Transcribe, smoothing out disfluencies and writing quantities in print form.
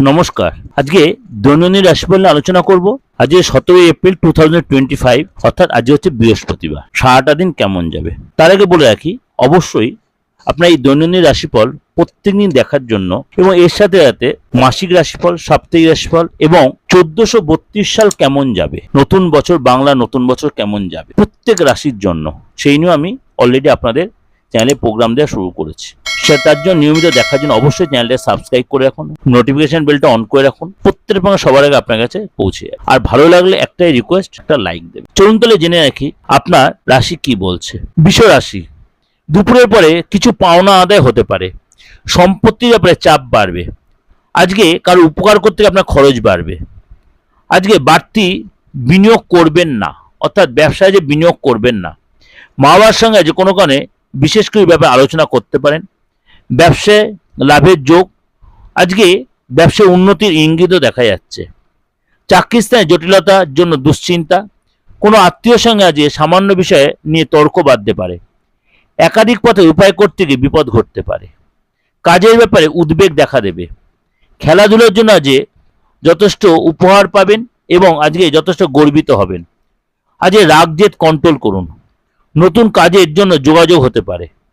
নমস্কার। আজকে দৈনন্দিন রাশিফল নিয়ে আলোচনা করব। আজকে 17 এপ্রিল 2025, অর্থাৎ আজ হচ্ছে বৃহস্পতিবার। সারাটা দিন কেমন যাবে তার আগে বলে রাখি, অবশ্যই আপনার এই দৈনন্দিন রাশিফল প্রত্যেকদিন দেখার জন্য এবং এর সাথে সাথে মাসিক রাশিফল, সাপ্তাহিক রাশিফল এবং 1432 সাল কেমন যাবে, নতুন বছর, বাংলা নতুন বছর কেমন যাবে প্রত্যেক রাশির জন্য, সেই নিয়ে আমি অলরেডি আপনাদের চ্যানেলে প্রোগ্রাম দেওয়া শুরু করেছি। তার জন্য নিয়মিত দেখার জন্য অবশ্যই চ্যানেলটা সাবস্ক্রাইব করে রাখুন, নোটিফিকেশন বেলটা অন করে রাখুন, প্রত্যেক সবার আগে আপনার কাছে পৌঁছে যায়। আর ভালো লাগলে একটাই রিকোয়েস্ট, একটা লাইক দেবেন। চলুন তাহলে জেনে রাখি আপনার রাশি কি বলছে। বৃষ রাশি, দুপুরের পরে কিছু পাওনা আদায় হতে পারে, সম্পত্তির ব্যাপারে চাপ বাড়বে, আজকে কারো উপকার করতে আপনার খরচ বাড়বে, আজকে বাড়তি বিনিয়োগ করবেন না, অর্থাৎ ব্যবসায় যে বিনিয়োগ করবেন না। মা বাবার সঙ্গে যে কোনো কারণে বিশেষ করে ব্যাপারে আলোচনা করতে পারেন। ব্যবসায় লাভের যোগ, আজকে ব্যবসায় উন্নতির ইঙ্গিতও দেখা যাচ্ছে। চাকরির স্থানে জটিলতার জন্য দুশ্চিন্তা, কোনো আত্মীয়র সঙ্গে আজ সামান্য বিষয়ে নিয়ে তর্ক বাঁধতে পারে। একাধিক পথে উপায় করতে গিয়ে বিপদ ঘটতে পারে। কাজের ব্যাপারে উদ্বেগ দেখা দেবে। খেলাধুলার জন্য আজ যথেষ্ট উপহার পাবেন এবং আজকে যথেষ্ট গর্বিত হবেন। আজ রাগ জেদ কন্ট্রোল করুন। নতুন কাজের জন্য যোগাযোগ হতে পারে।